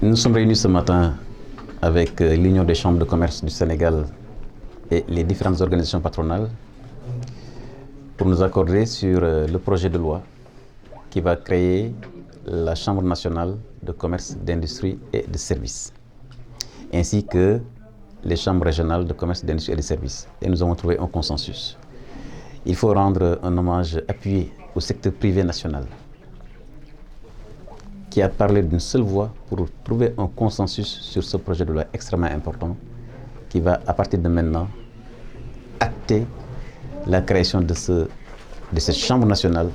Nous sommes réunis ce matin avec l'Union des chambres de commerce du Sénégal et les différentes organisations patronales pour nous accorder sur le projet de loi qui va créer la Chambre nationale de commerce, d'industrie et de services, ainsi que les chambres régionales de commerce, d'industrie et de services. Et nous avons trouvé un consensus. Il faut rendre un hommage appuyé au secteur privé national, qui a parlé d'une seule voix pour trouver un consensus sur ce projet de loi extrêmement important qui va, à partir de maintenant, acter la création de cette Chambre nationale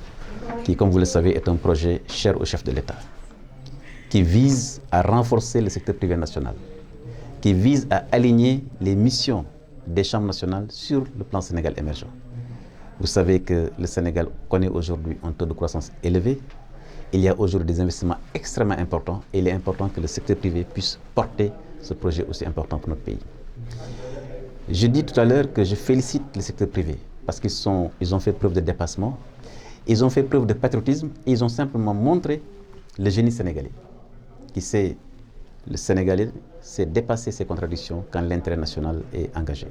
qui, comme vous le savez, est un projet cher au chef de l'État, qui vise à renforcer le secteur privé national, qui vise à aligner les missions des chambres nationales sur le plan Sénégal émergent. Vous savez que le Sénégal connaît aujourd'hui un taux de croissance élevé. Il y a aujourd'hui des investissements extrêmement importants et il est important que le secteur privé puisse porter ce projet aussi important pour notre pays. Je dis tout à l'heure que je félicite le secteur privé parce qu'ils ont fait preuve de dépassement, ils ont fait preuve de patriotisme et ils ont simplement montré le génie sénégalais le Sénégalais sait dépasser ses contradictions quand l'intérêt national est engagé.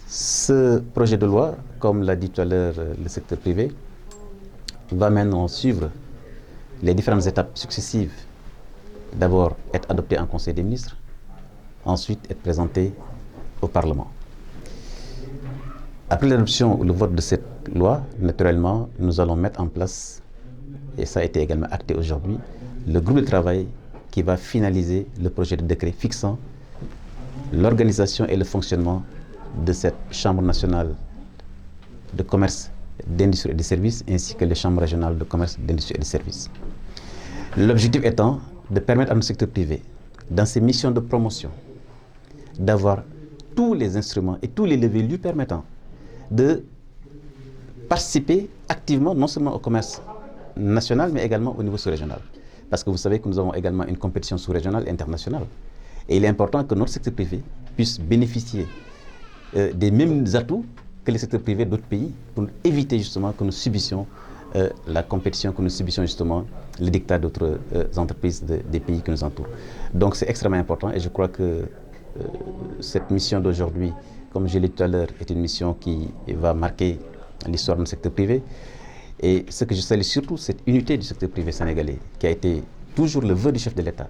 Ce projet de loi, comme l'a dit tout à l'heure le secteur privé, va maintenant suivre les différentes étapes successives. D'abord, être adopté en Conseil des ministres, ensuite être présenté au Parlement. Après l'adoption ou le vote de cette loi, naturellement, nous allons mettre en place, et ça a été également acté aujourd'hui, le groupe de travail qui va finaliser le projet de décret fixant l'organisation et le fonctionnement de cette Chambre nationale de commerce, d'industrie et de services, ainsi que les chambres régionales de commerce, d'industrie et de services. L'objectif étant de permettre à nos secteurs privés, dans ses missions de promotion, d'avoir tous les instruments et tous les leviers lui permettant de participer activement non seulement au commerce national, mais également au niveau sous-régional. Parce que vous savez que nous avons également une compétition sous-régionale et internationale. Et il est important que notre secteur privé puisse bénéficier des mêmes atouts que les secteurs privés d'autres pays pour éviter justement que nous subissions la compétition, que nous subissions justement les dictats d'autres entreprises des pays qui nous entourent. Donc c'est extrêmement important et je crois que cette mission d'aujourd'hui, comme je l'ai dit tout à l'heure, est une mission qui va marquer l'histoire de notre secteur privé. Et ce que je salue surtout, c'est l'unité du secteur privé sénégalais, qui a été toujours le vœu du chef de l'État,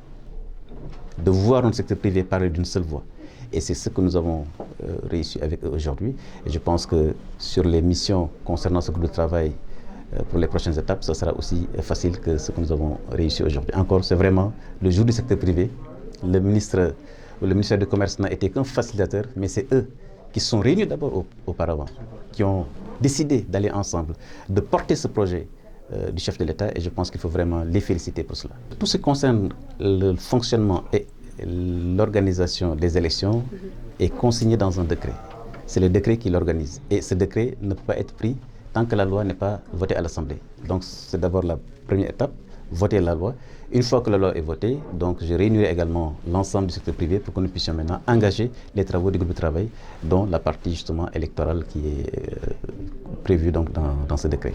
de voir notre secteur privé parler d'une seule voix. Et c'est ce que nous avons réussi avec eux aujourd'hui. Et je pense que sur les missions concernant ce groupe de travail pour les prochaines étapes, ça sera aussi facile que ce que nous avons réussi aujourd'hui. Encore, c'est vraiment le jour du secteur privé. Le ministère du Commerce n'a été qu'un facilitateur, mais c'est eux qui se sont réunis d'abord auparavant, qui ont décidé d'aller ensemble, de porter ce projet du chef de l'État, et je pense qu'il faut vraiment les féliciter pour cela. Tout ce qui concerne le fonctionnement et l'organisation des élections est consigné dans un décret. C'est le décret qui l'organise. Et ce décret ne peut pas être pris tant que la loi n'est pas votée à l'Assemblée. Donc c'est d'abord la première étape, voter la loi. Une fois que la loi est votée, donc je réunirai également l'ensemble du secteur privé pour que nous puissions maintenant engager les travaux du groupe de travail, dont la partie justement électorale qui est prévue donc dans ce décret.